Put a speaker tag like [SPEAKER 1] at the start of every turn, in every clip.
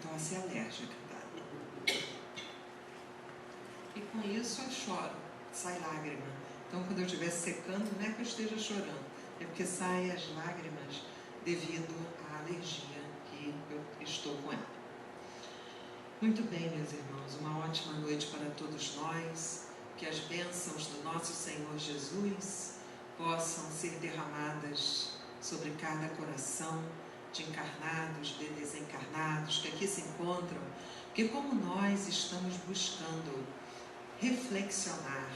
[SPEAKER 1] tosse alérgica, tá? E com isso eu choro, sai lágrima. Então quando eu estiver secando, não é que eu esteja chorando, é porque saem as lágrimas devido à alergia que eu estou com ela. Muito bem, meus irmãos, uma ótima noite para todos nós, que as bênçãos do nosso Senhor Jesus possam ser derramadas sobre cada coração de encarnados, de desencarnados, que aqui se encontram, que como nós estamos buscando reflexionar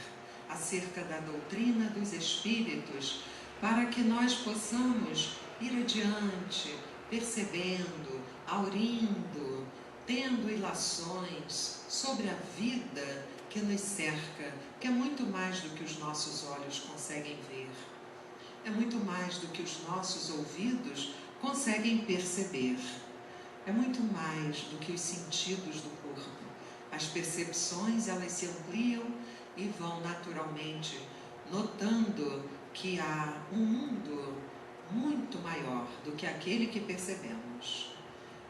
[SPEAKER 1] acerca da doutrina dos Espíritos, para que nós possamos ir adiante, percebendo, aurindo, tendo ilações sobre a vida que nos cerca, que é muito mais do que os nossos olhos conseguem ver, é muito mais do que os nossos ouvidos conseguem perceber, é muito mais do que os sentidos do corpo. As percepções, elas se ampliam e vão naturalmente notando que há um mundo muito maior do que aquele que percebemos.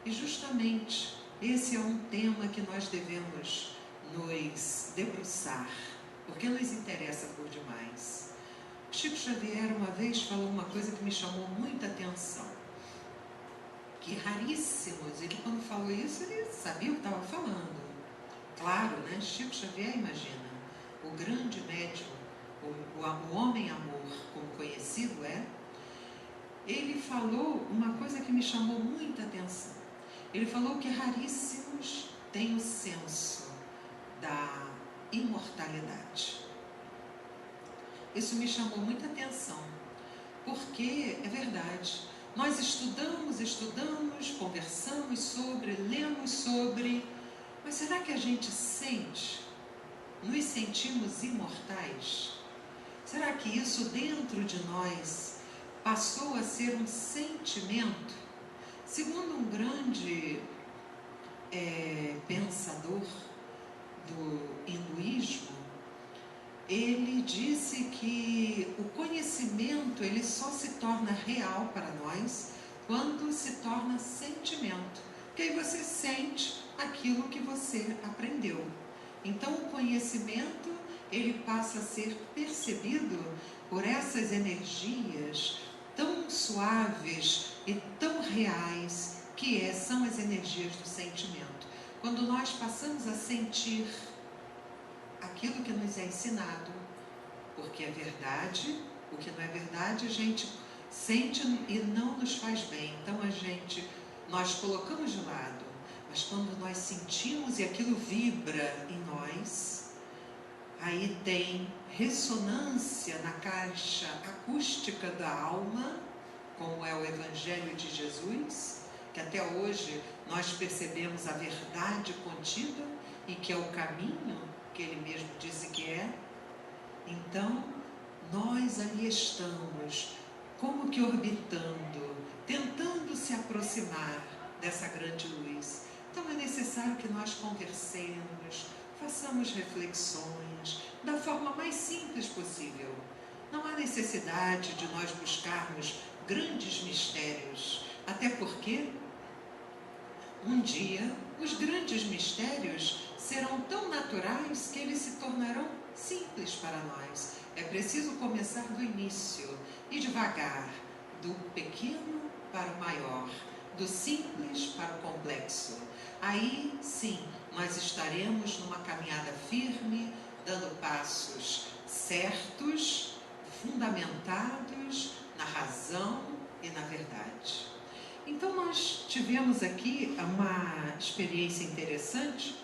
[SPEAKER 1] E justamente esse é um tema que nós devemos nos debruçar, porque nos interessa por demais. Chico Xavier uma vez falou uma coisa que me chamou muita atenção, que raríssimos, ele quando falou isso, ele sabia o que estava falando. Claro, né? Chico Xavier, imagina, o grande médium, o homem-amor, como conhecido é, ele falou uma coisa que me chamou muita atenção. Ele falou que raríssimos têm o senso da imortalidade. Isso me chamou muita atenção, porque é verdade. Nós estudamos, conversamos sobre, lemos sobre, mas será que a gente sente? Nos sentimos imortais? Será que isso dentro de nós passou a ser um sentimento? Segundo um grande pensador do hinduísmo, ele disse que o conhecimento ele só se torna real para nós quando se torna sentimento, porque aí você sente aquilo que você aprendeu. Então o conhecimento ele passa a ser percebido por essas energias tão suaves e tão reais que são as energias do sentimento. Quando nós passamos a sentir aquilo que nos é ensinado, porque é verdade, o que não é verdade a gente sente e não nos faz bem, então nós colocamos de lado, mas quando nós sentimos e aquilo vibra em nós, aí tem ressonância na caixa acústica da alma, como é o Evangelho de Jesus, que até hoje nós percebemos a verdade contida e que é o caminho que ele mesmo disse que é. Então, nós ali estamos, como que orbitando, tentando se aproximar dessa grande luz. Então é necessário que nós conversemos, façamos reflexões, da forma mais simples possível. Não há necessidade de nós buscarmos grandes mistérios, até porque um dia os grandes mistérios serão tão naturais que eles se tornarão simples para nós. É preciso começar do início e devagar, do pequeno para o maior, do simples para o complexo. Aí sim, nós estaremos numa caminhada firme, dando passos certos, fundamentados na razão e na verdade. Então nós tivemos aqui uma experiência interessante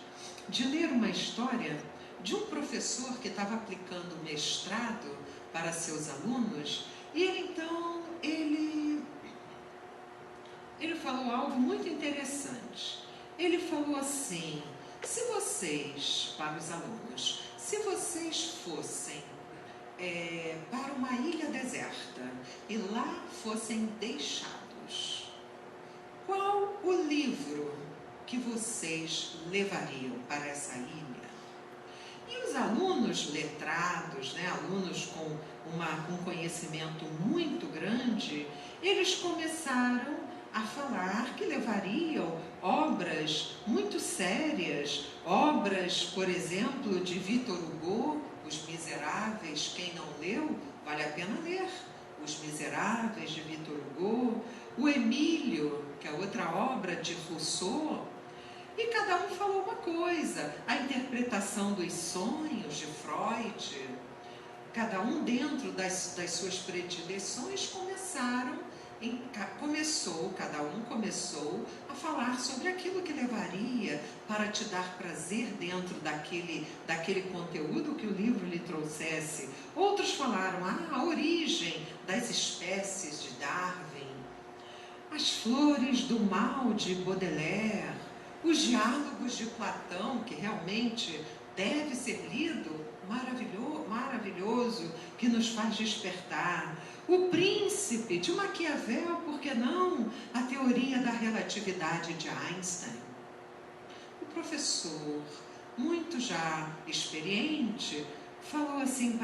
[SPEAKER 1] de ler uma história de um professor que estava aplicando mestrado para seus alunos, e ele falou algo muito interessante. Ele falou assim: se vocês, para os alunos, se vocês fossem para uma ilha deserta e lá fossem deixados, qual o livro que vocês levariam para essa ilha? E os alunos letrados, alunos com um conhecimento muito grande, eles começaram a falar que levariam obras muito sérias, obras, por exemplo, de Victor Hugo, Os Miseráveis. Quem não leu, vale a pena ler. Os Miseráveis, de Victor Hugo, o Emílio, que é outra obra de Rousseau, e cada um falou uma coisa. A interpretação dos sonhos de Freud, cada um dentro das suas predileções cada um começou a falar sobre aquilo que levaria para te dar prazer dentro daquele conteúdo que o livro lhe trouxesse. Outros falaram a origem das espécies de Darwin, as flores do mal de Baudelaire, os diálogos de Platão, que realmente deve ser lido, maravilhoso, que nos faz despertar. O Príncipe, de Maquiavel, por que não? A teoria da relatividade de Einstein. O professor, muito já experiente, falou assim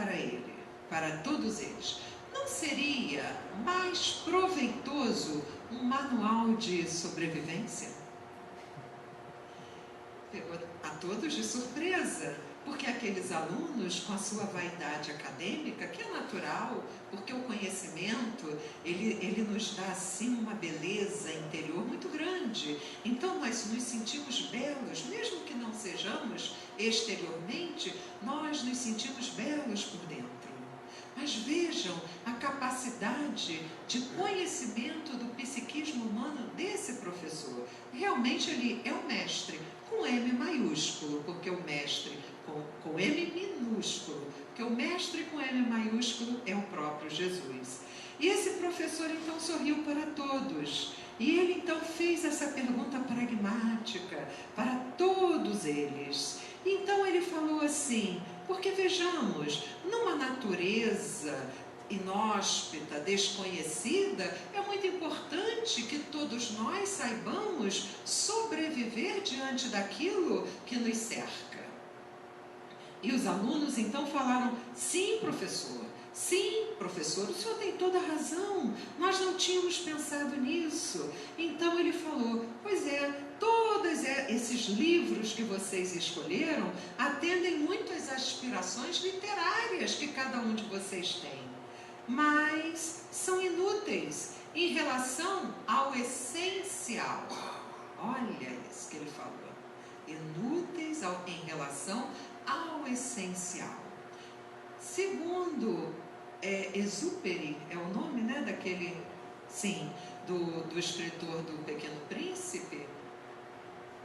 [SPEAKER 1] para todos eles: não seria mais proveitoso um manual de sobrevivência? Pegou a todos de surpresa, porque aqueles alunos, com a sua vaidade acadêmica, que é natural, porque o conhecimento, ele nos dá assim uma beleza interior muito grande. Então nós nos sentimos belos, mesmo que não sejamos exteriormente, nós nos sentimos belos por dentro. Mas vejam a capacidade de conhecimento do psiquismo humano desse professor. Realmente ele é um mestre, com M maiúsculo, porque o mestre com M minúsculo, porque o mestre com M maiúsculo é o próprio Jesus. E esse professor então sorriu para todos, e ele então fez essa pergunta pragmática para todos eles. Então ele falou assim, porque vejamos, numa natureza inóspita, desconhecida, é muito importante que todos nós saibamos sobreviver diante daquilo que nos cerca. E os alunos então falaram: sim, professor, o senhor tem toda a razão, nós não tínhamos pensado nisso. Então ele falou: pois é, todos esses livros que vocês escolheram atendem muito às aspirações literárias que cada um de vocês tem, mas são inúteis em relação ao essencial. Olha isso que ele falou, inúteis em relação ao essencial. Segundo Exupéry, é o nome, né, daquele, sim, do escritor do Pequeno Príncipe,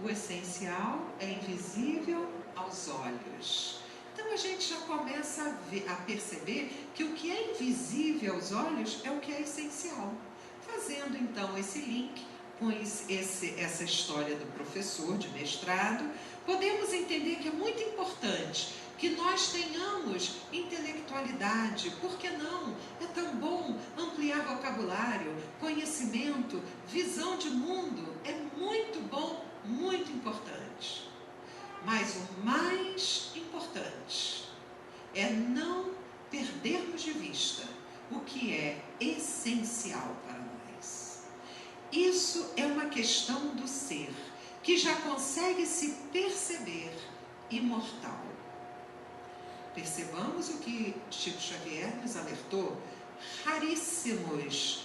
[SPEAKER 1] o essencial é invisível aos olhos. Então a gente já começa a perceber que o que é invisível aos olhos é o que é essencial. Fazendo então esse link com essa história do professor de mestrado, podemos entender que é muito importante que nós tenhamos intelectualidade. Por que não? É tão bom ampliar vocabulário, conhecimento, visão de mundo. É muito bom, muito importante. Mas o mais importante é não perdermos de vista o que é essencial para nós. Isso é uma questão do ser, que já consegue se perceber imortal. Percebamos o que Chico Xavier nos alertou: raríssimos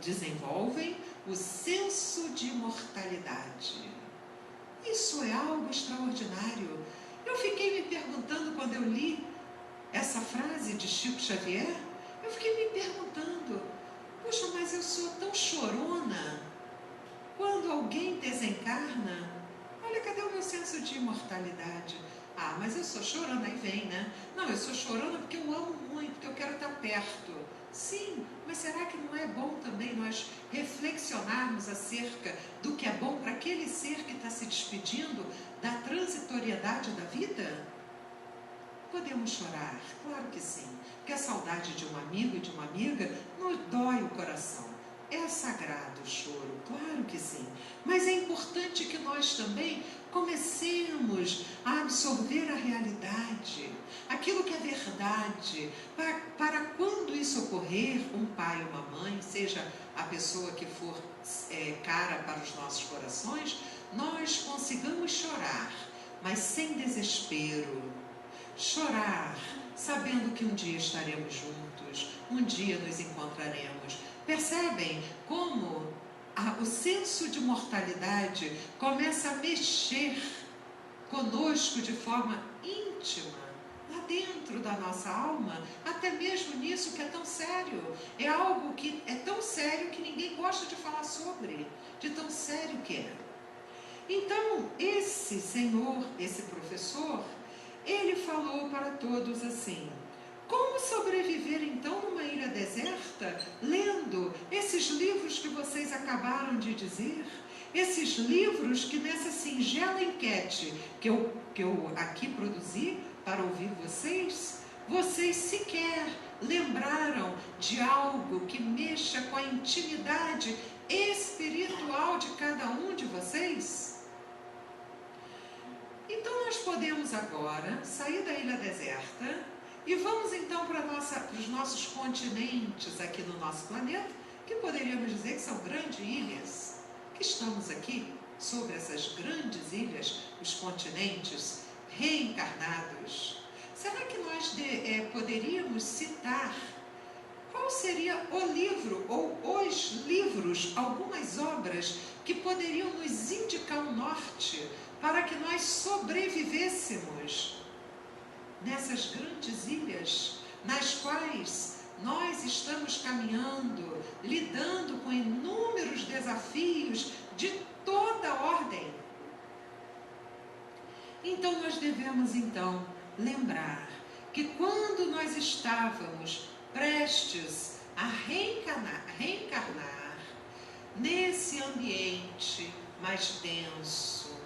[SPEAKER 1] desenvolvem o senso de imortalidade. Isso é algo extraordinário. Eu fiquei me perguntando, quando eu li essa frase de Chico Xavier, eu fiquei me perguntando: puxa, mas eu sou tão chorona. Quando alguém desencarna, olha, cadê o meu senso de imortalidade? Ah, mas eu sou chorona, aí vem, né? Não, eu sou chorona porque eu amo muito, porque eu quero estar perto. Sim, mas será que não é bom também nós reflexionarmos acerca do que é bom para aquele ser que está se despedindo da transitoriedade da vida? Podemos chorar, claro que sim, porque a saudade de um amigo e de uma amiga nos dói o coração. É sagrado o choro, claro que sim, mas é importante que nós também Comecemos a absorver a realidade, aquilo que é verdade, para quando isso ocorrer, um pai ou uma mãe, seja a pessoa que for cara para os nossos corações, nós consigamos chorar, mas sem desespero. Chorar, sabendo que um dia estaremos juntos, um dia nos encontraremos. Percebem como o senso de mortalidade começa a mexer conosco de forma íntima, lá dentro da nossa alma, até mesmo nisso que é tão sério. É algo que é tão sério que ninguém gosta de falar sobre, de tão sério que é. Então, esse senhor, esse professor, ele falou para todos assim: como sobreviver então numa ilha deserta, lendo esses livros que vocês acabaram de dizer? Esses livros que nessa singela enquete que eu aqui produzi para ouvir vocês, vocês sequer lembraram de algo que mexa com a intimidade espiritual de cada um de vocês? Então nós podemos agora sair da ilha deserta e vamos então para os nossos continentes aqui no nosso planeta, que poderíamos dizer que são grandes ilhas, que estamos aqui sobre essas grandes ilhas, os continentes reencarnados. Será que nós poderíamos citar qual seria o livro ou os livros, algumas obras que poderiam nos indicar um norte para que nós sobrevivêssemos nessas grandes ilhas nas quais nós estamos caminhando, lidando com inúmeros desafios de toda ordem? Então nós devemos lembrar que quando nós estávamos prestes a reencarnar nesse ambiente mais denso,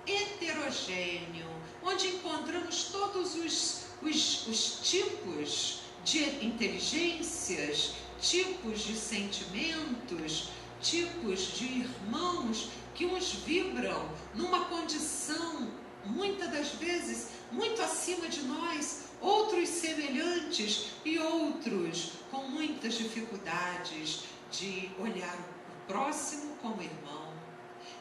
[SPEAKER 1] heterogêneo, onde encontramos todos os tipos de inteligências, tipos de sentimentos, tipos de irmãos que uns vibram numa condição, muitas das vezes, muito acima de nós, outros semelhantes e outros com muitas dificuldades de olhar o próximo como irmão.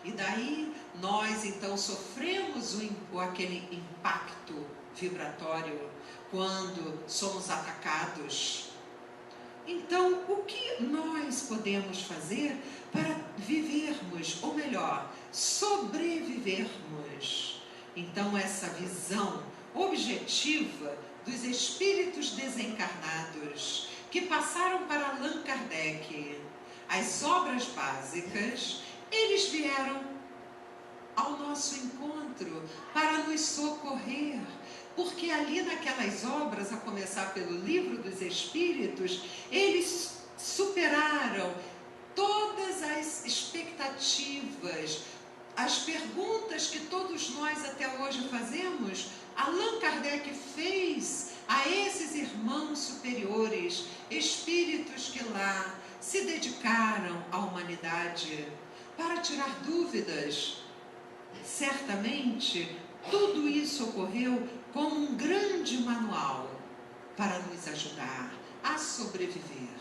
[SPEAKER 1] E daí nós então sofremos aquele impacto vibratório quando somos atacados. Então, o que nós podemos fazer para vivermos, ou melhor, sobrevivermos? Então, essa visão objetiva dos espíritos desencarnados que passaram para Allan Kardec, as obras básicas, eles vieram ao nosso encontro para nos socorrer, porque ali naquelas obras, a começar pelo Livro dos Espíritos, eles superaram todas as expectativas, as perguntas que todos nós até hoje fazemos. Allan Kardec fez a esses irmãos superiores, espíritos que lá se dedicaram à humanidade para tirar dúvidas. Certamente, tudo isso ocorreu como um grande manual para nos ajudar a sobreviver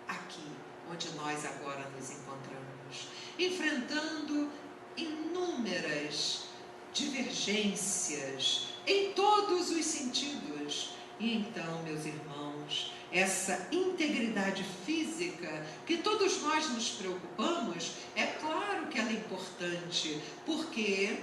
[SPEAKER 1] aqui, onde nós agora nos encontramos, enfrentando inúmeras divergências em todos os sentidos. E então, meus irmãos, essa integridade física que todos nós nos preocupamos, é claro que ela é importante, porque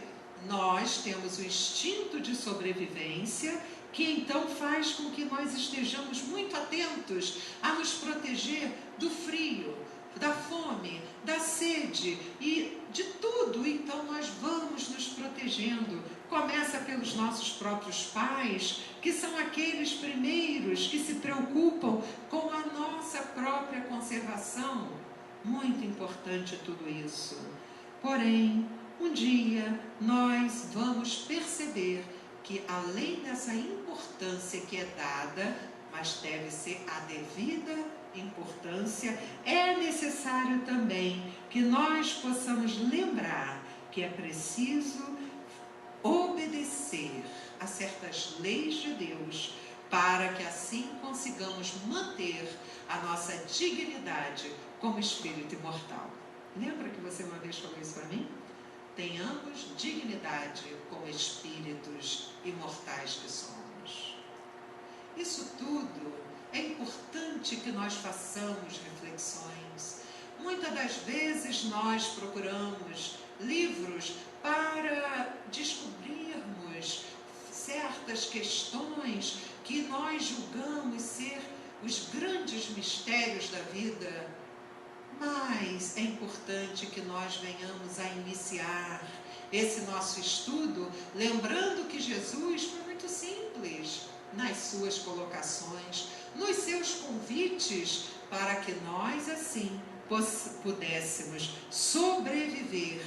[SPEAKER 1] nós temos o instinto de sobrevivência, que então faz com que nós estejamos muito atentos a nos proteger do frio, da fome, da sede e de tudo. Então nós vamos nos protegendo. Começa pelos nossos próprios pais, que são aqueles primeiros que se preocupam com a nossa própria conservação. Muito importante tudo isso. Porém, um dia nós vamos perceber que, além dessa importância que é dada, mas deve ser a devida importância, é necessário também que nós possamos lembrar que é preciso obedecer a certas leis de Deus, para que assim consigamos manter a nossa dignidade como espírito imortal. Lembra que você uma vez falou isso para mim? Tenhamos dignidade como espíritos imortais que somos. Isso tudo é importante que nós façamos reflexões. Muitas das vezes nós procuramos livros para descobrirmos certas questões que nós julgamos ser os grandes mistérios da vida, mas é importante que nós venhamos a iniciar esse nosso estudo, lembrando que Jesus foi muito simples nas suas colocações, nos seus convites, para que nós assim pudéssemos sobreviver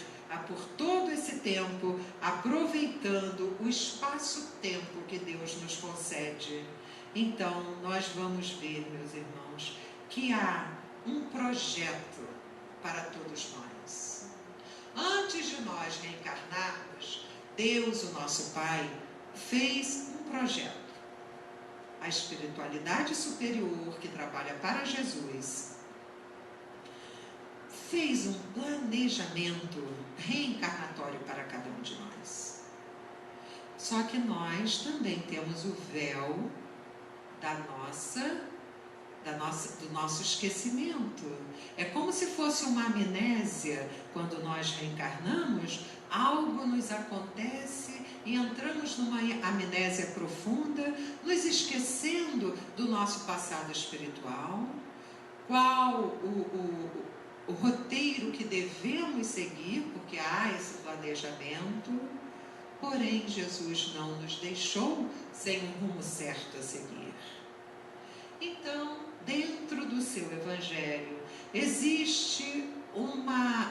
[SPEAKER 1] por todo esse tempo, aproveitando o espaço-tempo que Deus nos concede. Então, nós vamos ver, meus irmãos, que há um projeto para todos nós. Antes de nós reencarnarmos, Deus, o nosso Pai, fez um projeto. A espiritualidade superior que trabalha para Jesus fez um planejamento reencarnatório para cada um de nós. Só que nós também temos o véu do nosso esquecimento. É como se fosse uma amnésia. Quando nós reencarnamos, algo nos acontece e entramos numa amnésia profunda, nos esquecendo do nosso passado espiritual, qual o roteiro que devemos seguir, porque há esse planejamento. Porém, Jesus não nos deixou sem um rumo certo a seguir. Então, dentro do seu Evangelho, existe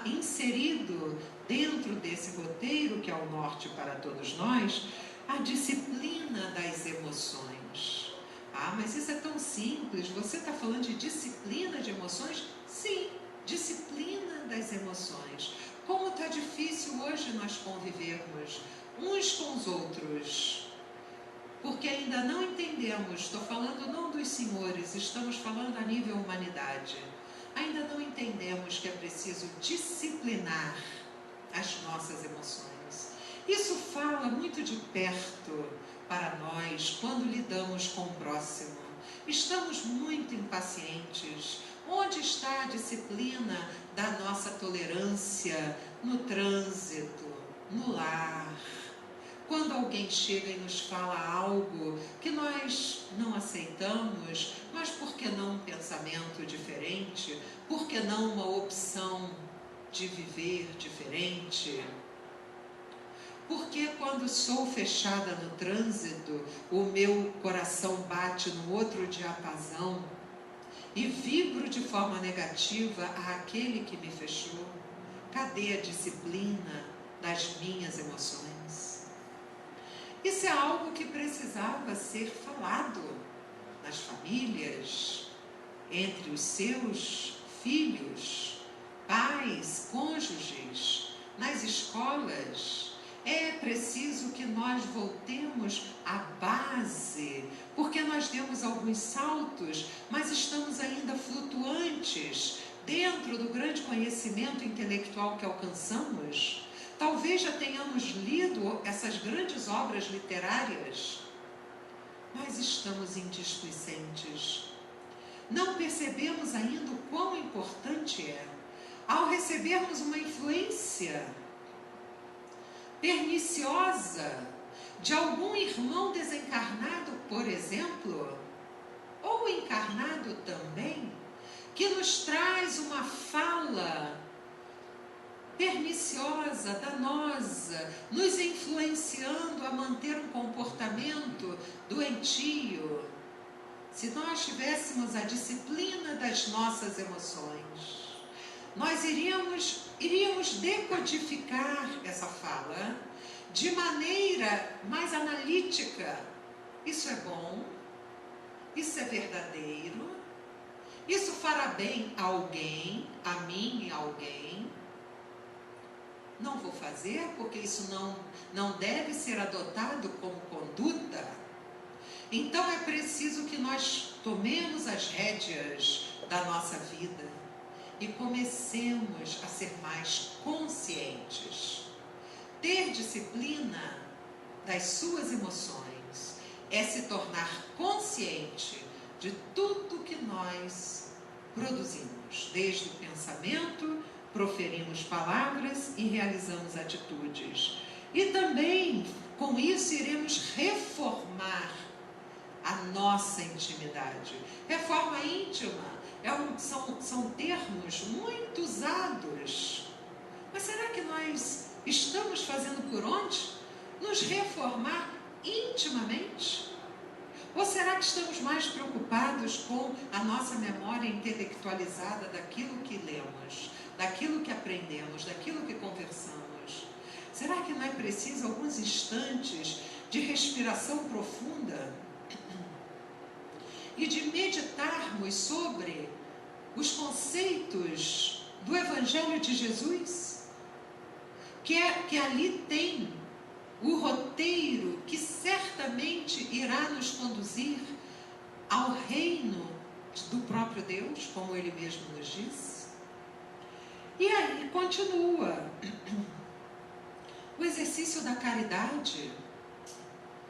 [SPEAKER 1] inserido dentro desse roteiro, que é o norte para todos nós, a disciplina das emoções. Ah, mas isso é tão simples, você está falando de disciplina de emoções? Sim, disciplina das emoções. Como está difícil hoje nós convivermos uns com os outros, porque ainda não entendemos, estou falando não dos senhores, estamos falando a nível humanidade, ainda não entendemos que é preciso disciplinar as nossas emoções. Isso fala muito de perto para nós quando lidamos com o próximo. Estamos muito impacientes. Onde está a disciplina da nossa tolerância no trânsito, no lar? Quando alguém chega e nos fala algo que nós não aceitamos, mas por que não um pensamento diferente? Por que não uma opção de viver diferente? Porque quando sou fechada no trânsito, o meu coração bate no outro diapasão e vibro de forma negativa àquele que me fechou? Cadê a disciplina das minhas emoções? Isso é algo que precisava ser falado nas famílias, entre os seus filhos, pais, cônjuges, nas escolas. É preciso que nós voltemos à base, porque nós demos alguns saltos, mas estamos ainda flutuantes dentro do grande conhecimento intelectual que alcançamos. Talvez já tenhamos lido essas grandes obras literárias, mas estamos indisplicentes. Não percebemos ainda o quão importante é, ao recebermos uma influência perniciosa de algum irmão desencarnado, por exemplo, ou encarnado também, que nos traz uma fala perniciosa, danosa, nos influenciando a manter um comportamento doentio. Se nós tivéssemos a disciplina das nossas emoções, nós iríamos decodificar essa fala de maneira mais analítica. Isso é bom, isso é verdadeiro, isso fará bem a alguém, a mim e a alguém. não vou fazer porque isso não deve ser adotado como conduta. Então é preciso que nós tomemos as rédeas da nossa vida e comecemos a ser mais conscientes. Ter disciplina das suas emoções é se tornar consciente de tudo que nós produzimos, desde o pensamento, proferimos palavras e realizamos atitudes. E também, com isso, iremos reformar a nossa intimidade. Reforma íntima são termos muito usados. Mas será que nós estamos fazendo por onde? Nos reformar intimamente? Ou será que estamos mais preocupados com a nossa memória intelectualizada daquilo que lemos, daquilo que aprendemos, daquilo que conversamos? Será que não é preciso alguns instantes de respiração profunda e de meditarmos sobre os conceitos do Evangelho de Jesus? Que ali tem o roteiro que certamente irá nos conduzir ao reino do próprio Deus, como Ele mesmo nos diz. E aí continua o exercício da caridade.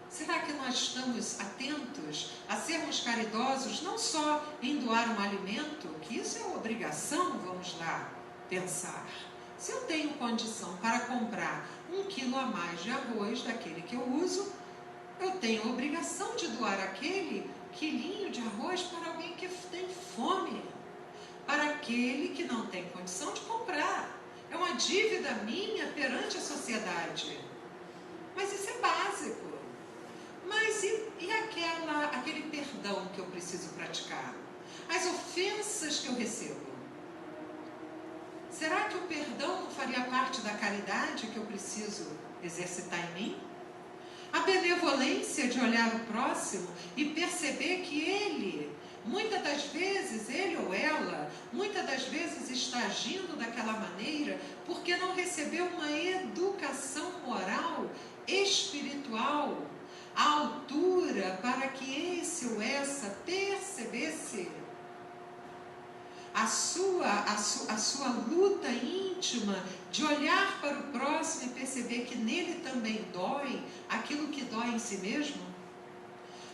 [SPEAKER 1] Será que nós estamos atentos a sermos caridosos não só em doar um alimento, que isso é obrigação, vamos lá pensar. Se eu tenho condição para comprar 1 quilo a mais de arroz daquele que eu uso, eu tenho a obrigação de doar aquele quilinho de arroz para alguém que tem fome, para aquele que não tem condição de comprar. É uma dívida minha perante a sociedade. Mas isso é básico. Mas e aquele perdão que eu preciso praticar? As ofensas que eu recebo? Será que o perdão não faria parte da caridade que eu preciso exercitar em mim? A benevolência de olhar o próximo e perceber que ele, muitas das vezes, ele ou ela, muitas das vezes está agindo daquela maneira porque não recebeu uma educação moral, espiritual, à altura para que esse ou essa percebesse a sua luta íntima de olhar para o próximo e perceber que nele também dói aquilo que dói em si mesmo.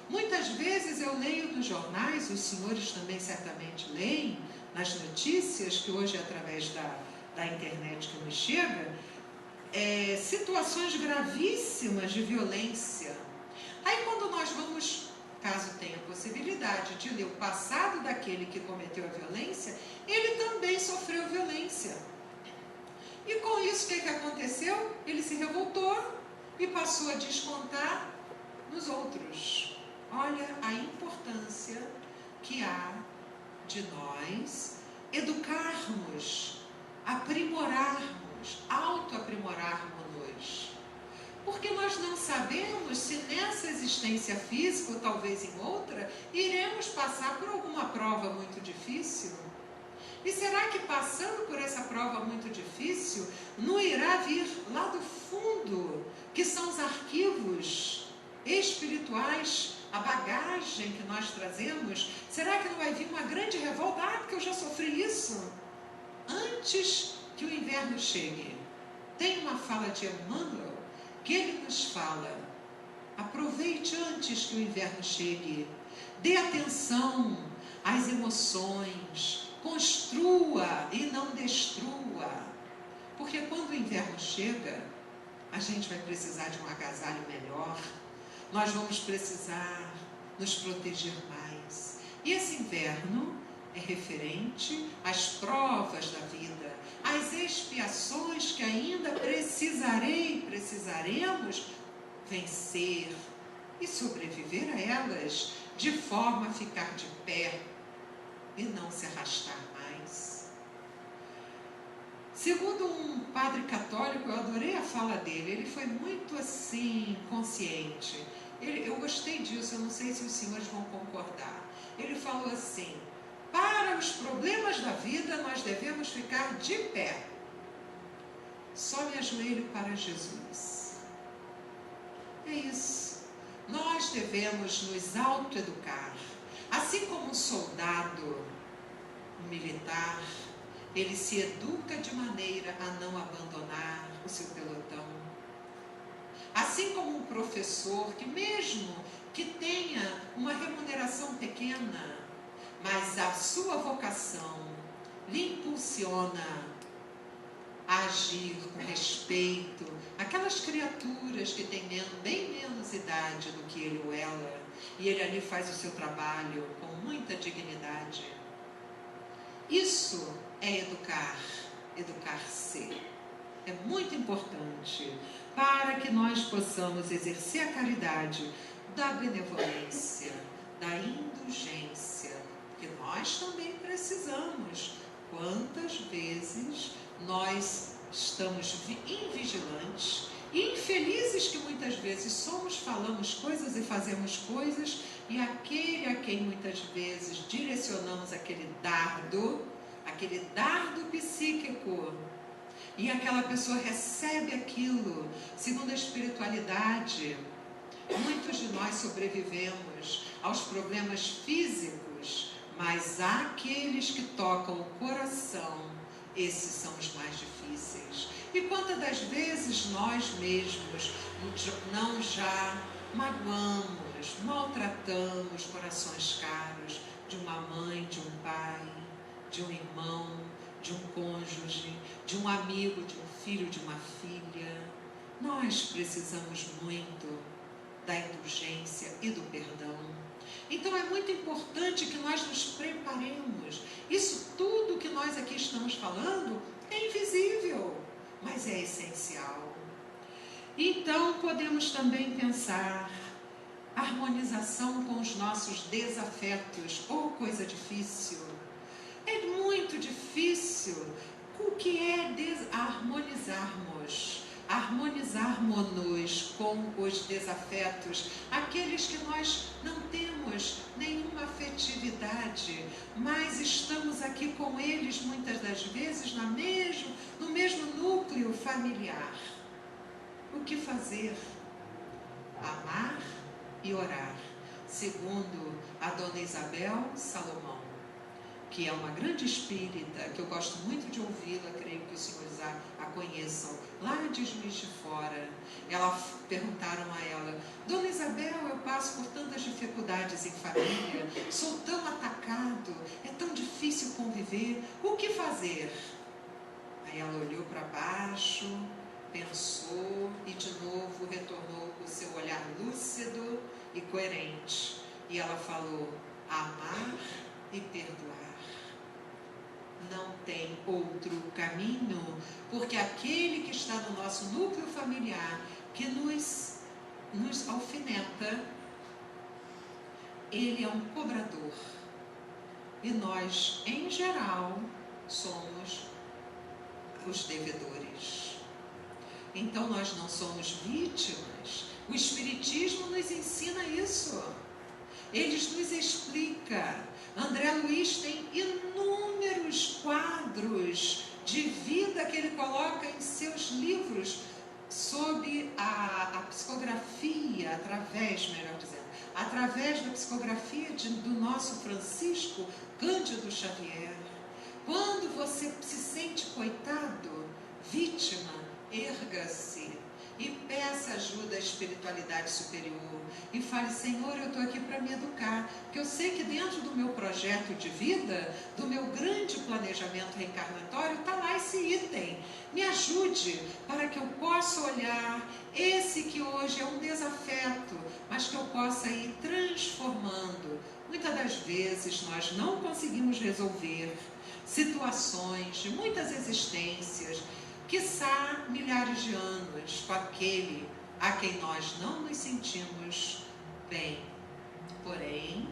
[SPEAKER 1] Muitas vezes eu leio nos jornais, os senhores também certamente leem, nas notícias que hoje é através da internet que nos chega, situações gravíssimas de violência. Aí quando nós vamos, caso tenha possibilidade de ler o passado daquele que cometeu a violência, ele também sofreu violência. E com isso o que aconteceu? Ele se revoltou e passou a descontar nos outros. Olha a importância que há de nós educarmos, aprimorarmos, auto-aprimorarmos-nos. Porque nós não sabemos se nessa existência física, ou talvez em outra, iremos passar por alguma prova muito difícil. E será que passando por essa prova muito difícil, não irá vir lá do fundo, que são os arquivos espirituais, a bagagem que nós trazemos? Será que não vai vir uma grande revolta? Porque eu já sofri isso. Antes que o inverno chegue, tem uma fala de Emmanuel, que ele nos fala: aproveite antes que o inverno chegue, dê atenção às emoções, construa e não destrua, porque quando o inverno chega, a gente vai precisar de um agasalho melhor, nós vamos precisar nos proteger mais. E esse inverno é referente às provas da vida, às expiações que ainda precisaremos vencer e sobreviver a elas, de forma a ficar de pé e não se arrastar mais. Segundo um padre católico, eu adorei a fala dele, ele foi muito assim, consciente. Eu gostei disso, eu não sei se os senhores vão concordar. Ele falou assim: para os problemas da vida nós devemos ficar de pé. só me ajoelho para Jesus. É isso. Nós devemos nos autoeducar. Assim como um soldado, um militar, ele se educa de maneira a não abandonar o seu pelotão. Assim como um professor que mesmo que tenha uma remuneração pequena, mas a sua vocação lhe impulsiona a agir com respeito aquelas criaturas que têm bem menos idade do que ele ou ela, e ele ali faz o seu trabalho com muita dignidade. Isso é educar-se. É muito importante para que nós possamos exercer a caridade da benevolência, da indulgência, que nós também precisamos. Quantas vezes nós estamos invigilantes e infelizes que muitas vezes falamos coisas e fazemos coisas, e aquele a quem muitas vezes direcionamos aquele dardo psíquico, e aquela pessoa recebe aquilo, segundo a espiritualidade, muitos de nós sobrevivemos aos problemas físicos, mas aqueles que tocam o coração, esses são os mais difíceis. E quantas das vezes nós mesmos não já magoamos, maltratamos corações caros de uma mãe, de um pai, de um irmão, de um cônjuge, de um amigo, de um filho, de uma filha. Nós precisamos muito da indulgência e do perdão. Então é muito importante que nós nos preparemos. Isso tudo que nós aqui estamos falando é invisível, mas é essencial. Então podemos também pensar harmonização com os nossos desafetos. Oh, coisa difícil! É muito difícil. O que é harmonizarmos com os desafetos, aqueles que nós não temos nenhuma afetividade, mas estamos aqui com eles muitas das vezes no mesmo núcleo familiar. O que fazer? Amar e orar, segundo a dona Isabel Salomão, que é uma grande espírita, que eu gosto muito de ouvi-la, creio que os senhores a conheçam, lá de Juiz de Fora. Perguntaram a ela: Dona Isabel, eu passo por tantas dificuldades em família, sou tão atacado, é tão difícil conviver, o que fazer? Aí ela olhou para baixo, pensou e de novo retornou com o seu olhar lúcido e coerente. E ela falou: amar e perdoar. Não tem outro caminho, porque aquele que está no nosso núcleo familiar, que nos alfineta, ele é um cobrador. E nós, em geral, somos os devedores. Então nós não somos vítimas. O Espiritismo nos ensina isso. Ele nos explica. André Luiz tem inúmeros quadros de vida que ele coloca em seus livros sob a psicografia, através da psicografia do nosso Francisco Cândido Xavier. Quando você se sente coitado, vítima, erga-se e peça ajuda à espiritualidade superior e fale: Senhor, eu estou aqui para me educar, porque eu sei que dentro do meu projeto de vida, do meu grande planejamento reencarnatório, está lá esse item. Me ajude para que eu possa olhar esse que hoje é um desafeto, mas que eu possa ir transformando. Muitas das vezes nós não conseguimos resolver situações de muitas existências, quiçá milhares de anos, com aquele a quem nós não nos sentimos bem. Porém,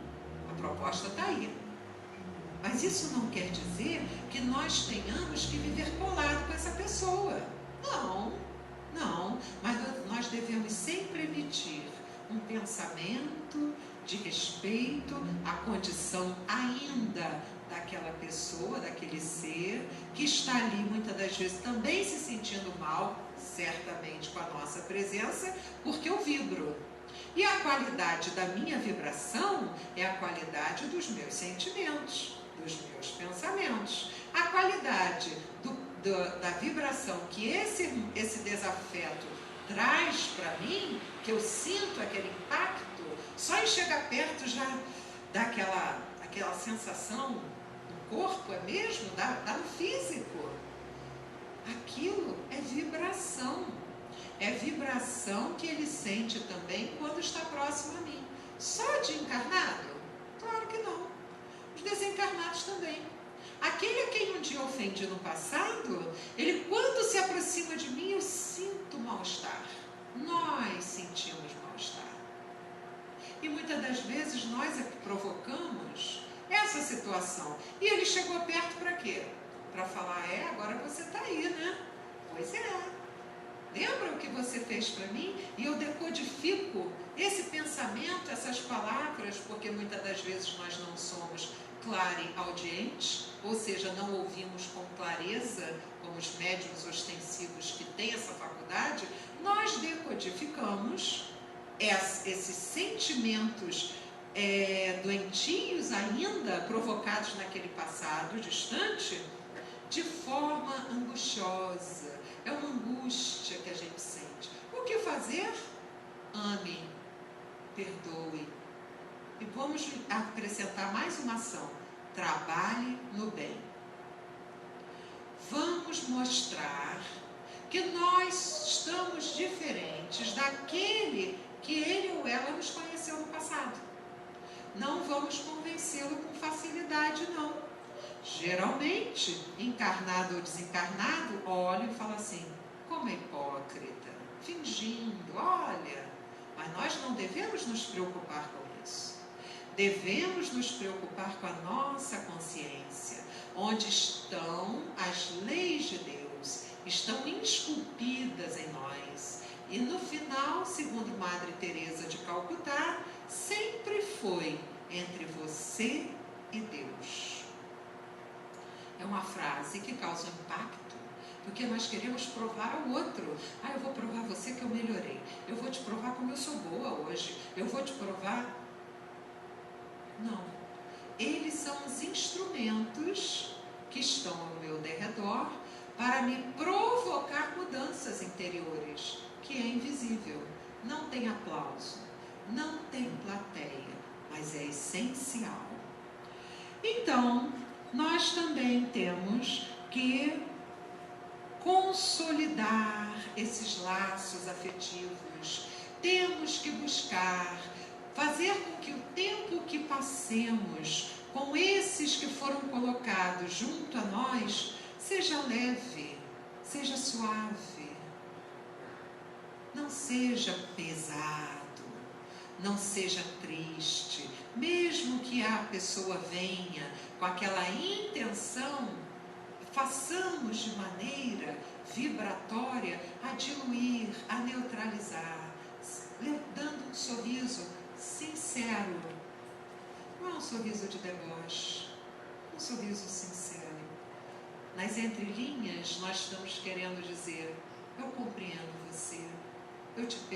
[SPEAKER 1] a proposta está aí. Mas isso não quer dizer que nós tenhamos que viver colado com essa pessoa. Não. Mas nós devemos sempre emitir um pensamento de respeito à condição ainda daquela pessoa, daquele ser que está ali muitas das vezes também se sentindo mal, certamente com a nossa presença, porque eu vibro. E a qualidade da minha vibração é a qualidade dos meus sentimentos, dos meus pensamentos. A qualidade da vibração que esse desafeto traz para mim, que eu sinto aquele impacto, só em chegar perto já dá aquela sensação no corpo, é mesmo? Dá no físico. Aquilo é vibração. É vibração que ele sente também quando está próximo a mim. Só de encarnado? Claro que não. Os desencarnados também. Aquele a quem um dia ofendi no passado, ele quando se aproxima de mim, eu sinto mal-estar. Nós sentimos mal-estar. E muitas das vezes nós é que provocamos essa situação. E ele chegou perto para quê? Para falar, agora você está aí, né? Pois é. Lembra o que você fez para mim? E eu decodifico esse pensamento, essas palavras, porque muitas das vezes nós não somos clareaudientes, ou seja, não ouvimos com clareza, como os médiuns ostensivos que têm essa faculdade, nós decodificamos esses sentimentos doentios ainda, provocados naquele passado distante, de forma angustiosa. É uma angústia que a gente sente. O que fazer? Ame, perdoe. E vamos acrescentar mais uma ação. Trabalhe no bem. Vamos mostrar que nós estamos diferentes daquele que ele ou ela nos conheceu no passado. Não vamos convencê-lo com facilidade, não. Geralmente, encarnado ou desencarnado, olha e fala assim, como é hipócrita, fingindo, olha. Mas nós não devemos nos preocupar com isso. Devemos nos preocupar com a nossa consciência, onde estão as leis de Deus, estão esculpidas em nós. E no final, segundo Madre Teresa de Calcutá, sempre foi entre você e Deus. É uma frase que causa impacto, porque nós queremos provar ao outro. Eu vou provar a você que eu melhorei. Eu vou te provar como eu sou boa hoje. Eu vou te provar... Não. Eles são os instrumentos que estão ao meu derredor para me provocar mudanças interiores, que é invisível. Não tem aplauso, não tem plateia, mas é essencial. Então, nós também temos que consolidar esses laços afetivos. Temos que buscar fazer com que o tempo que passemos com esses que foram colocados junto a nós seja leve, seja suave, não seja pesado, não seja triste. Mesmo que a pessoa venha com aquela intenção, façamos de maneira vibratória a diluir, a neutralizar, dando um sorriso sincero. Não é um sorriso de deboche, um sorriso sincero. Nas entrelinhas, nós estamos querendo dizer, eu compreendo você,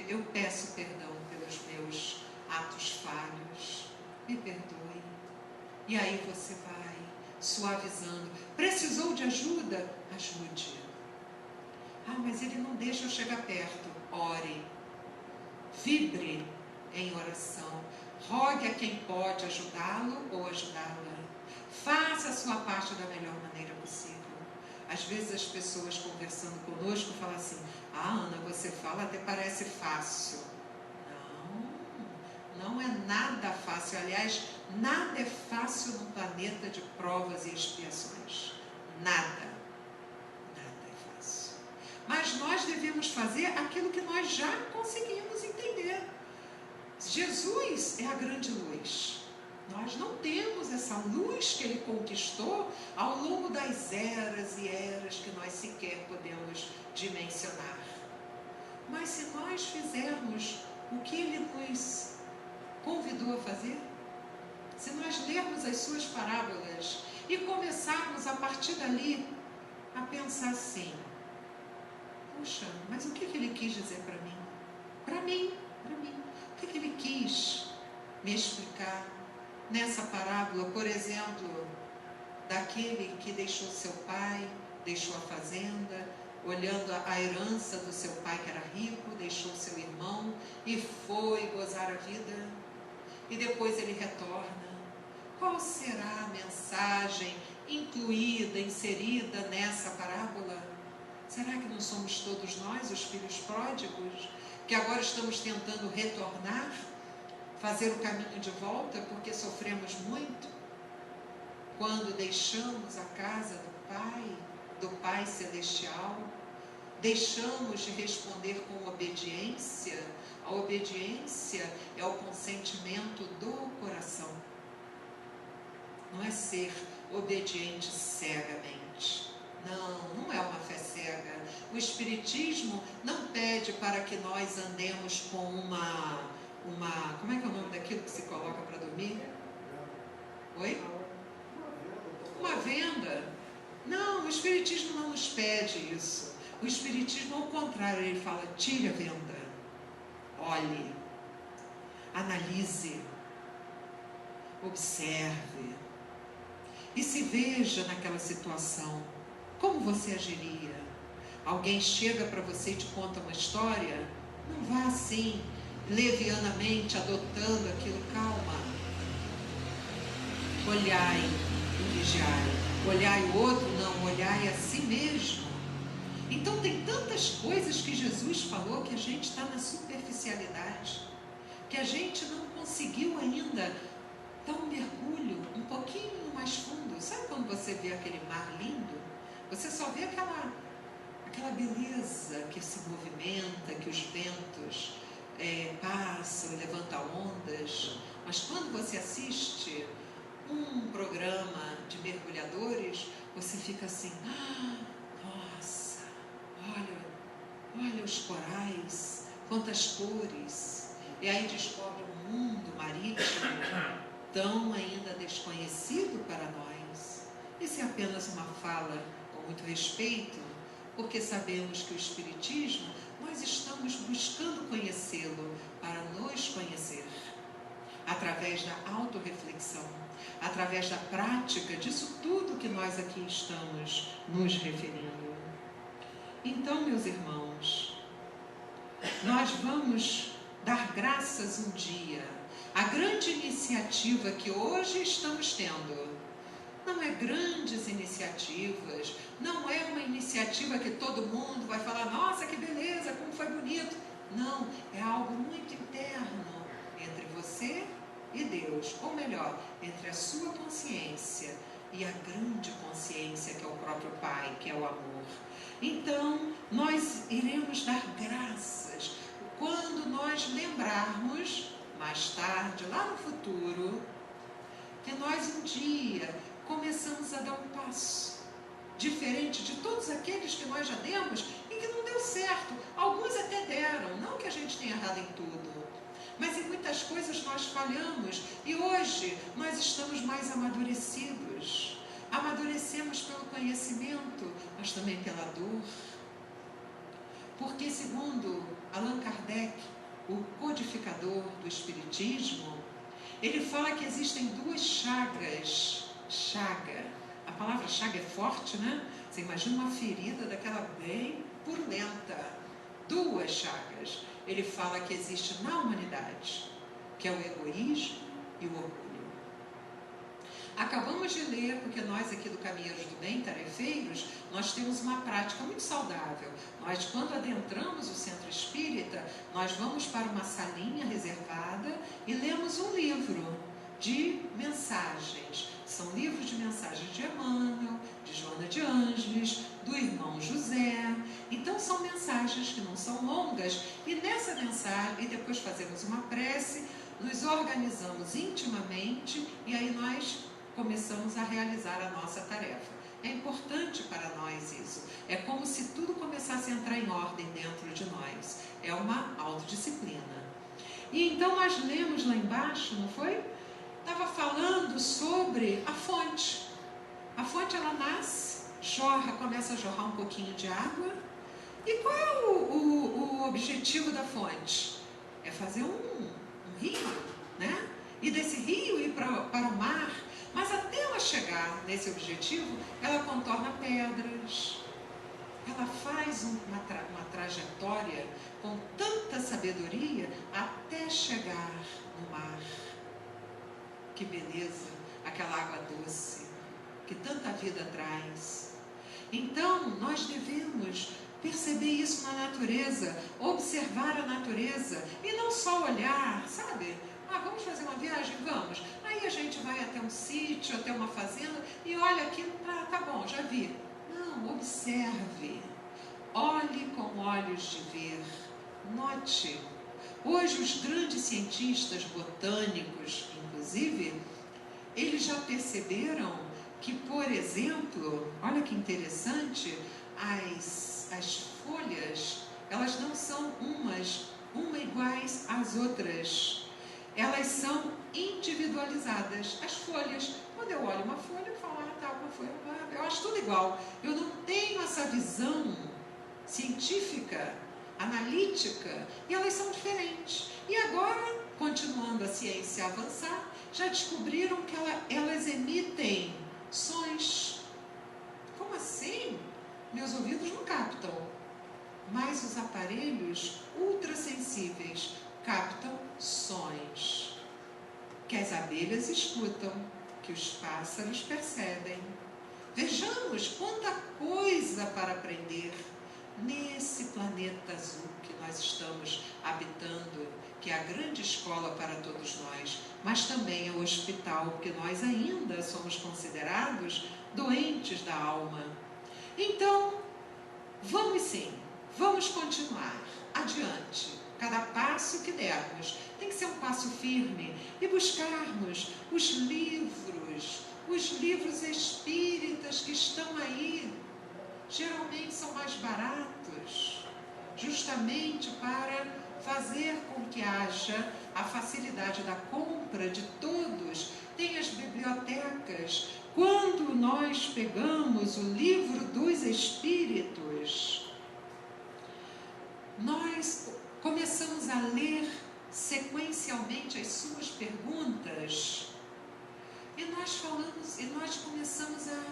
[SPEAKER 1] eu peço perdão pelos meus atos falhos, me perdoe. E aí você vai suavizando. Precisou de ajuda? Ajude. Mas ele não deixa eu chegar perto. Ore. Vibre em oração. Rogue a quem pode ajudá-lo ou ajudá-la. Faça a sua parte da melhor maneira possível. Às vezes as pessoas conversando conosco falam assim, Ana, você fala até parece fácil. Não é nada fácil. Aliás, nada é fácil no planeta de provas e expiações. Nada é fácil. Mas nós devemos fazer aquilo que nós já conseguimos entender. Jesus é a grande luz. Nós não temos essa luz que ele conquistou ao longo das eras e eras que nós sequer podemos dimensionar. Mas se nós fizermos o que ele nos convidou a fazer, se nós lermos as suas parábolas e começarmos a partir dali a pensar assim: puxa, mas o que ele quis dizer para mim? Para mim. O que ele quis me explicar nessa parábola, por exemplo, daquele que deixou seu pai, deixou a fazenda, olhando a herança do seu pai que era rico, deixou seu irmão e foi gozar a vida, e depois ele retorna. Qual será a mensagem incluída, inserida nessa parábola? Será que não somos todos nós os filhos pródigos, que agora estamos tentando retornar, fazer o caminho de volta, porque sofremos muito quando deixamos a casa do Pai Celestial, deixamos de responder com obediência? A obediência é o consentimento do coração, não é ser obediente cegamente. Não é uma fé cega. O Espiritismo não pede para que nós andemos com uma como é que é o nome daquilo que se coloca para dormir? Oi? Uma venda. Não, o Espiritismo não nos pede isso. O Espiritismo, ao contrário, ele fala: tire a venda, olhe, analise, observe e se veja naquela situação. Como você agiria? Alguém chega para você e te conta uma história? Não vá assim, levianamente, adotando aquilo. Calma. Olhai e vigiai. Olhai o outro, não, olhai a si mesmo. Então tem tantas coisas que Jesus falou que a gente está na superficialidade, que a gente não conseguiu ainda dar um mergulho um pouquinho mais fundo. Sabe quando você vê aquele mar lindo? Você só vê aquela beleza que se movimenta, que os ventos passam e levantam ondas. Mas quando você assiste um programa de mergulhadores, você fica assim: nossa, olha os corais, quantas cores. E aí descobre um mundo marítimo tão ainda desconhecido para nós. Isso é apenas uma fala com muito respeito, porque sabemos que o Espiritismo, nós estamos buscando conhecê-lo para nos conhecer, através da autorreflexão, através da prática disso tudo que nós aqui estamos nos referindo. Então, meus irmãos, nós vamos dar graças um dia. A grande iniciativa que hoje estamos tendo não é grandes iniciativas, não é uma iniciativa que todo mundo vai falar: nossa, que beleza, como foi bonito. Não, é algo muito interno entre você e Deus, ou melhor, entre a sua consciência e a grande consciência que é o próprio Pai, que é o amor. Então, nós iremos dar graças quando nós lembrarmos, mais tarde, lá no futuro, que nós um dia começamos a dar um passo diferente de todos aqueles que nós já demos e que não deu certo. Alguns até deram, não que a gente tenha errado em tudo, mas em muitas coisas nós falhamos, e hoje nós estamos mais amadurecidos. Amadurecemos pelo conhecimento, mas também pela dor. Porque, segundo Allan Kardec, o codificador do Espiritismo, ele fala que existem duas chagas. A palavra chaga é forte, né? Você imagina uma ferida daquela bem purulenta. Duas chagas. Ele fala que existe na humanidade, que é o egoísmo e o orgulho. Acabamos de ler, porque nós aqui do Caminheiros do Bem, tarefeiros, nós temos uma prática muito saudável. Nós, quando adentramos o centro espírita, nós vamos para uma salinha reservada e lemos um livro de mensagens. São livros de mensagens de Emmanuel, de Joana de Ângeles, do irmão José. Então são mensagens que não são longas, e nessa mensagem, e depois fazemos uma prece, nos organizamos intimamente, e aí nós começamos a realizar a nossa tarefa. É importante para nós isso. É como se tudo começasse a entrar em ordem dentro de nós. É uma autodisciplina. E então nós lemos lá embaixo, não foi? Estava falando sobre a fonte. A fonte, ela nasce jorra, começa a jorrar um pouquinho de água. E qual é o objetivo da fonte? É fazer um rio, né? E desse rio ir para o mar. Mas até ela chegar nesse objetivo, ela contorna pedras. Ela faz uma trajetória com tanta sabedoria até chegar no mar. Que beleza, aquela água doce, que tanta vida traz. Então, nós devemos perceber isso na natureza, observar a natureza, e não só olhar, sabe? Vamos fazer uma viagem? Vamos. Aí a gente vai até um sítio, até uma fazenda, e olha aqui, tá bom, já vi. Não, observe. Olhe com olhos de ver. Note. Hoje os grandes cientistas botânicos, inclusive, eles já perceberam que, por exemplo, olha que interessante, as folhas, elas não são uma iguais às outras. Elas são individualizadas. As folhas, quando eu olho uma folha, eu falo, tá, uma folha, eu acho tudo igual. Eu não tenho essa visão científica, analítica, e elas são diferentes. E agora, continuando a ciência avançar, já descobriram que elas emitem sons. Como assim? Meus ouvidos não captam, mas os aparelhos ultrassensíveis captam sons que as abelhas escutam, que os pássaros percebem. Vejamos quanta coisa para aprender nesse planeta azul que nós estamos habitando, que é a grande escola para todos nós, mas também é o hospital, porque nós ainda somos considerados doentes da alma. Então, vamos sim, vamos continuar adiante. Cada passo que dermos tem que ser um passo firme e buscarmos os livros espíritas que estão aí. Geralmente são mais baratos, justamente para fazer com que haja a facilidade da compra de todos. Tem as bibliotecas. Quando nós pegamos o livro dos Espíritos, nós começamos a ler sequencialmente as suas perguntas, e nós começamos a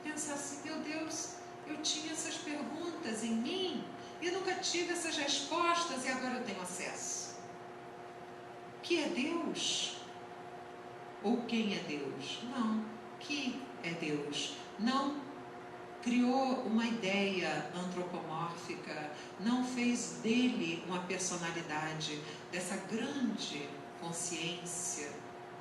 [SPEAKER 1] pensar assim, meu Deus, eu tinha essas perguntas em mim e nunca tive essas respostas, e agora eu tenho acesso. Que é Deus? Ou quem é Deus? Não, que é Deus? Não criou uma ideia antropomórfica, não fez dele uma personalidade, dessa grande consciência,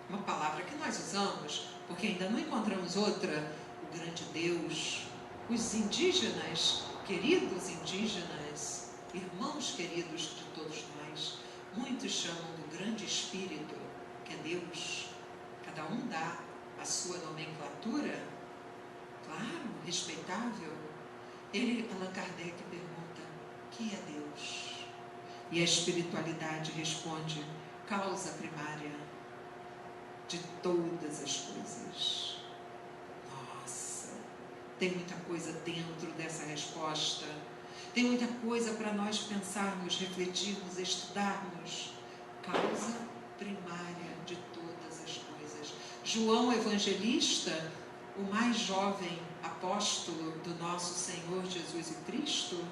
[SPEAKER 1] uma palavra que nós usamos, porque ainda não encontramos outra, o grande Deus. Os indígenas, queridos indígenas, irmãos queridos de todos nós, muitos chamam do grande Espírito, que é Deus. Cada um dá a sua nomenclatura, claro, respeitável. Allan Kardec pergunta, que é Deus? E a espiritualidade responde, causa primária de todas as coisas. Nossa, tem muita coisa dentro dessa resposta. Tem muita coisa para nós pensarmos, refletirmos, estudarmos. Causa primária de todas as coisas. João Evangelista, o mais jovem apóstolo do nosso Senhor Jesus e Cristo,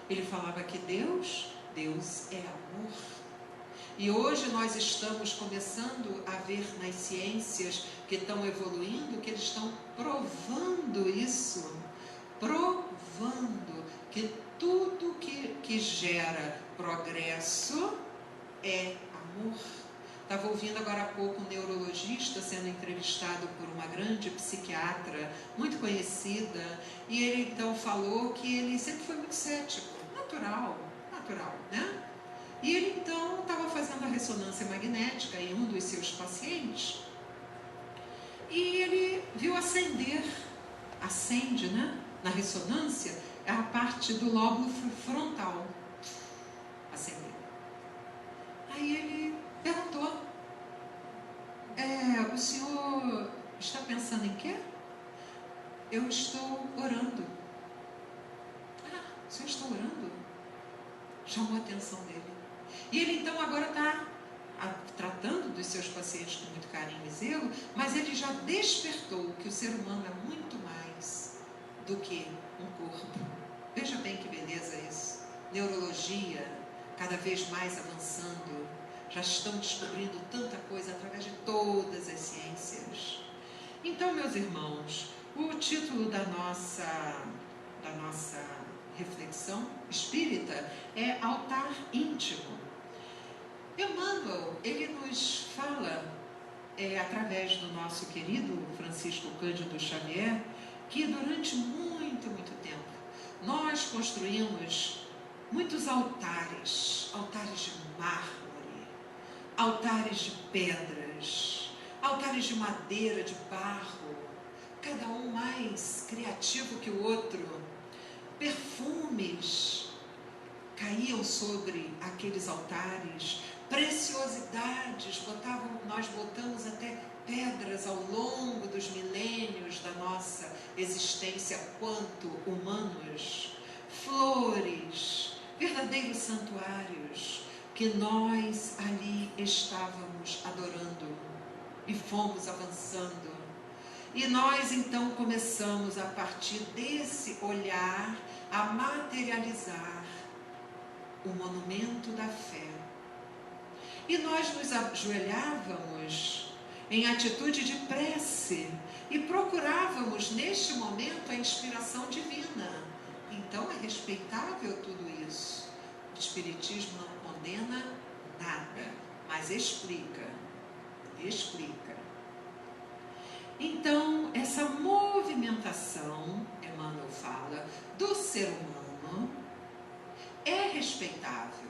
[SPEAKER 1] ele falava que Deus é amor. E hoje nós estamos começando a ver nas ciências que estão evoluindo, que eles estão provando isso, provando que tudo que gera progresso é amor. Estava ouvindo agora há pouco um neurologista sendo entrevistado por uma grande psiquiatra, muito conhecida, e ele então falou que ele sempre foi muito cético, natural, né? E ele então estava fazendo a ressonância magnética em um dos seus pacientes, e ele viu acende, né? Na ressonância, é a parte do lóbulo frontal, acender. Aí ele perguntou, o senhor está pensando em quê? eu estou orando. Ah, o senhor está orando? Chamou a atenção dele. E ele então agora está tratando dos seus pacientes com muito carinho e zelo, mas ele já despertou que o ser humano é muito mais do que um corpo. Veja bem que beleza isso. Neurologia, cada vez mais avançando, já estão descobrindo tanta coisa através de todas as ciências. Então, meus irmãos, o título da nossa reflexão espírita é Altar Íntimo. Emmanuel, ele nos fala, através do nosso querido Francisco Cândido Xavier, que durante muito tempo, nós construímos muitos altares de mármore, altares de pedras, altares de madeira, de barro, cada um mais criativo que o outro. Perfumes caíam sobre aqueles altares, preciosidades, nós botamos até pedras ao longo dos milênios da nossa existência quanto humanos, flores, verdadeiros santuários, que nós ali estávamos adorando e fomos avançando. E nós então começamos, a partir desse olhar, a materializar o monumento da fé. E nós nos ajoelhávamos em atitude de prece e procurávamos neste momento a inspiração divina. Então é respeitável tudo isso. O Espiritismo não condena nada, mas explica. Então, essa movimentação, Emmanuel fala, do ser humano é respeitável,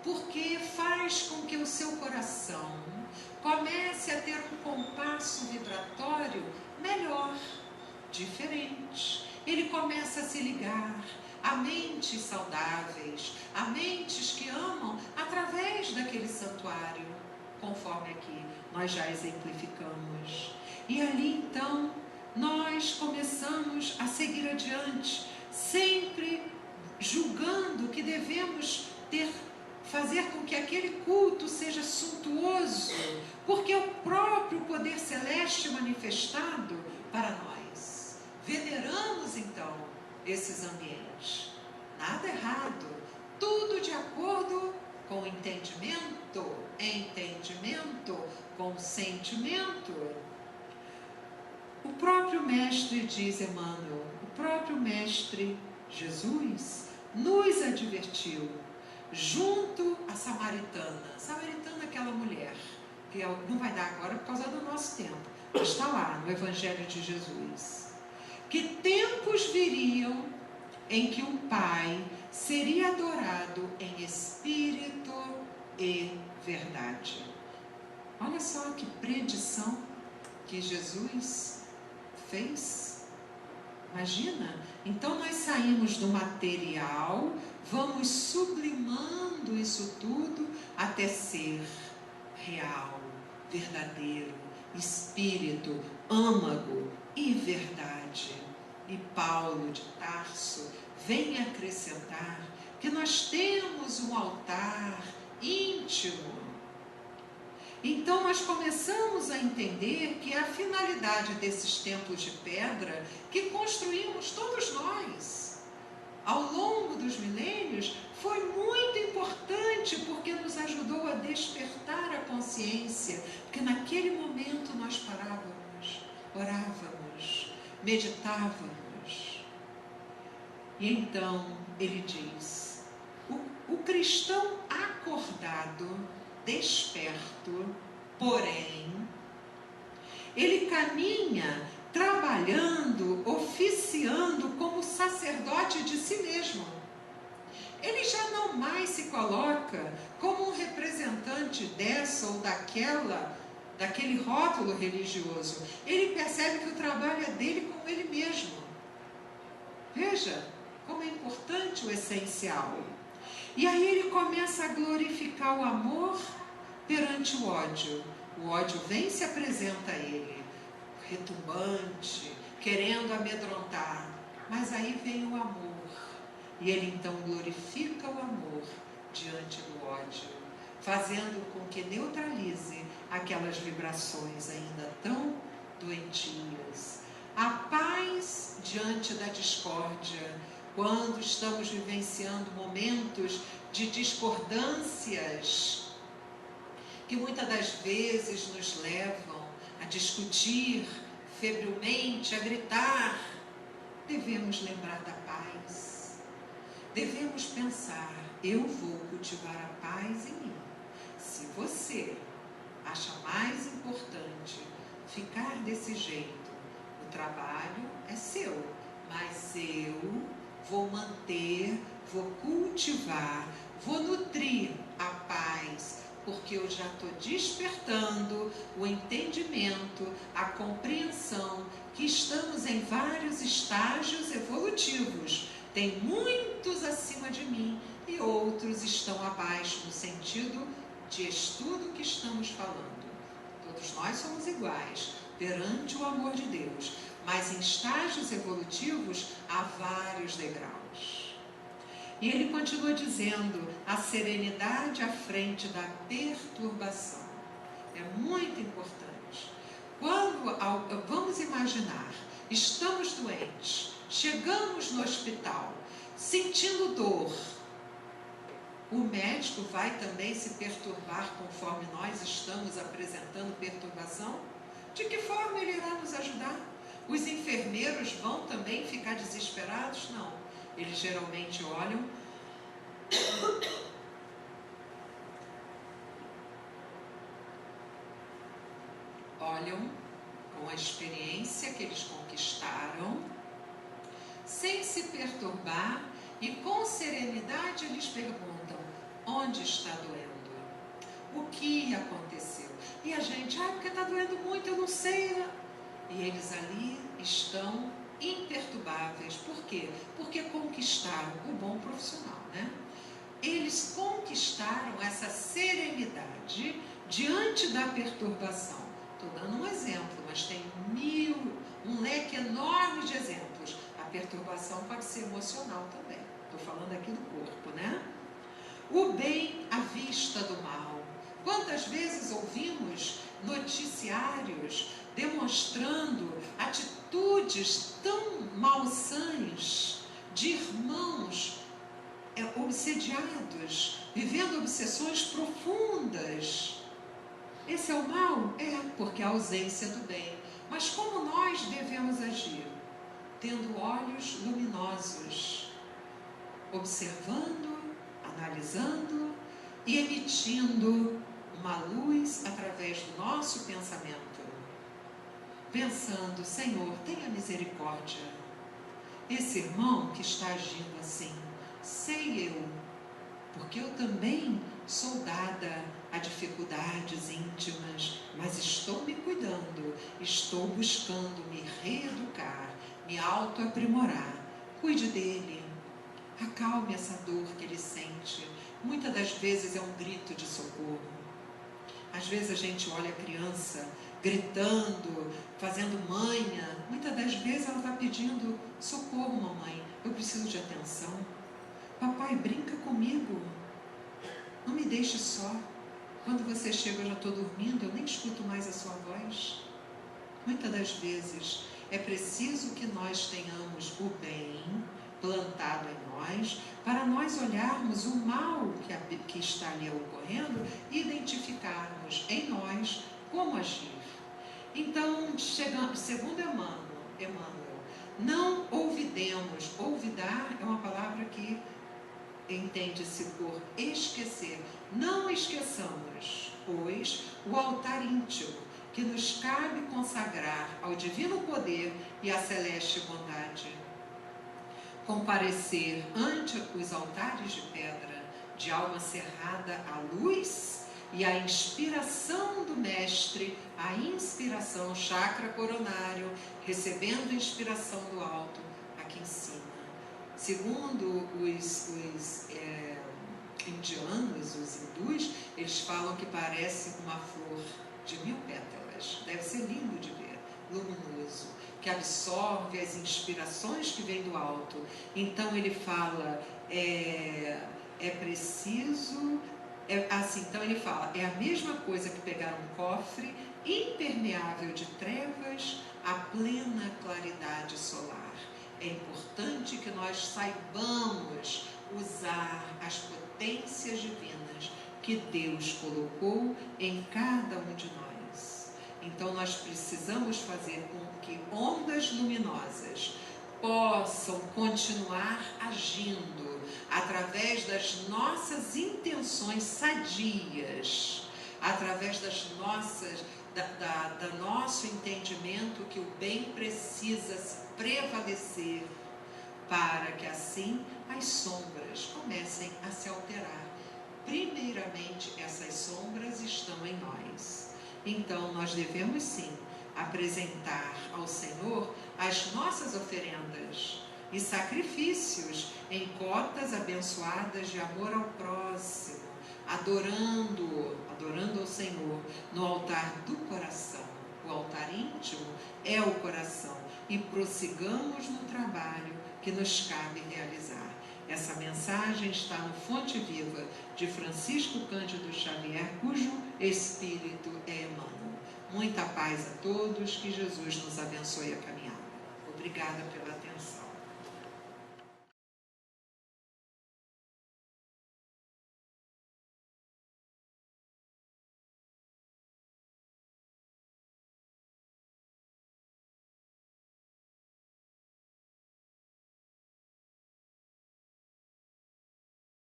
[SPEAKER 1] porque faz com que o seu coração comece a ter um compasso vibratório melhor, diferente. Ele começa a se ligar a mentes saudáveis, a mentes que amam através daquele santuário, conforme aqui nós já exemplificamos. E ali então nós começamos a seguir adiante, sempre julgando que devemos fazer com que aquele culto seja suntuoso, porque é o próprio poder celeste manifestado para nós. Veneramos então esses ambientes. Nada errado, tudo de acordo com entendimento, com sentimento. O próprio Mestre, diz Emmanuel, o próprio Mestre Jesus nos advertiu, junto à Samaritana, aquela mulher, que não vai dar agora por causa do nosso tempo, mas está lá no Evangelho de Jesus, que tempos viriam em que o Pai seria adorado em espírito e verdade. Olha só que predição que Jesus fez. Imagina, então nós saímos do material, vamos sublimando isso tudo até ser real, verdadeiro, espírito, âmago e verdade. E Paulo de Tarso vem acrescentar que nós temos um altar íntimo. Então nós começamos a entender que a finalidade desses templos de pedra que construímos todos nós ao longo dos milênios foi muito importante, porque nos ajudou a despertar a consciência, porque naquele momento nós parávamos, orávamos, meditávamos. E então ele diz, o cristão acordado, desperto, porém, ele caminha trabalhando, oficiando como sacerdote de si mesmo. Ele já não mais se coloca como um representante dessa ou daquele rótulo religioso. Ele percebe que o trabalho é dele com ele mesmo. Veja como é importante o essencial. E aí ele começa a glorificar o amor perante o ódio. O ódio vem e se apresenta a ele, retumbante, querendo amedrontar. Mas aí vem o amor. E ele então glorifica o amor diante do ódio, fazendo com que neutralize aquelas vibrações ainda tão doentias. A paz diante da discórdia, quando estamos vivenciando momentos de discordâncias que muitas das vezes nos levam a discutir febrilmente, a gritar, devemos lembrar da paz. Devemos pensar, eu vou cultivar a paz em mim. Se você acha mais importante ficar desse jeito, o trabalho é seu, mas eu vou manter, vou cultivar, vou nutrir a paz, porque eu já estou despertando o entendimento, a compreensão que estamos em vários estágios evolutivos. Tem muitos acima de mim e outros estão abaixo, no sentido de estudo que estamos falando. Todos nós somos iguais perante o amor de Deus, mas em estágios evolutivos há vários degraus. E ele continua dizendo, a serenidade à frente da perturbação. É muito importante. Vamos imaginar, estamos doentes, chegamos no hospital, sentindo dor. O médico vai também se perturbar conforme nós estamos apresentando perturbação? De que forma ele irá nos ajudar? Os enfermeiros vão também ficar desesperados? Não. Eles geralmente olham com a experiência que eles conquistaram, sem se perturbar, e com serenidade eles perguntam, onde está doendo? O que aconteceu? E a gente, porque está doendo muito, eu não sei. E eles ali estão imperturbáveis. Por quê? Porque conquistaram o bom profissional, né? Eles conquistaram essa serenidade diante da perturbação. Estou dando um exemplo, mas tem um leque enorme de exemplos. A perturbação pode ser emocional também. Estou falando aqui do corpo, né? O bem à vista do mal. Quantas vezes ouvimos noticiários demonstrando atitudes tão malsãs de irmãos obsediados, vivendo obsessões profundas. Esse é o mal? É, porque é a ausência do bem. Mas como nós devemos agir? Tendo olhos luminosos, observando, analisando e emitindo uma luz através do nosso pensamento. Pensando, Senhor, tenha misericórdia. Esse irmão que está agindo assim, sei eu, porque eu também sou dada a dificuldades íntimas, mas estou me cuidando, estou buscando me reeducar, me autoaprimorar. Cuide dele, acalme essa dor que ele sente. Muitas das vezes é um grito de socorro. Às vezes a gente olha a criança gritando, fazendo manha. Muitas das vezes ela está pedindo socorro, mamãe, eu preciso de atenção. Papai, brinca comigo, não me deixe só. Quando você chega, eu já estou dormindo, eu nem escuto mais a sua voz. Muitas das vezes é preciso que nós tenhamos o bem plantado em nós, para nós olharmos o mal que está ali ocorrendo e identificarmos em nós como agir. Então, segundo Emmanuel, não olvidemos. Olvidar é uma palavra que entende-se por esquecer. Não esqueçamos, pois, o altar íntimo que nos cabe consagrar ao divino poder e à celeste bondade. Comparecer ante os altares de pedra, de alma cerrada à luz e à inspiração do Mestre, a inspiração, chakra coronário, recebendo inspiração do alto, aqui em cima. Segundo os indianos, os hindus, eles falam que parece uma flor de 1000 pétalas. Deve ser lindo de ver. luminoso, que absorve as inspirações que vêm do alto. Então ele fala, é preciso, então ele fala, é a mesma coisa que pegar um cofre impermeável de trevas à plena claridade solar. É importante que nós saibamos usar as potências divinas que Deus colocou em cada um de nós. Então nós precisamos fazer com que ondas luminosas possam continuar agindo através das nossas intenções sadias, através das nossas, da nosso entendimento que o bem precisa prevalecer, para que assim as sombras comecem a se alterar. Primeiramente, essas sombras estão em nós. Então, nós devemos sim apresentar ao Senhor as nossas oferendas e sacrifícios em cotas abençoadas de amor ao próximo, adorando ao Senhor no altar do coração. O altar íntimo é o coração, e prossigamos no trabalho que nos cabe realizar. Essa mensagem está no Fonte Viva de Francisco Cândido Xavier, cujo espírito é Emmanuel. Muita paz a todos, que Jesus nos abençoe a caminhada. Obrigada pela atenção.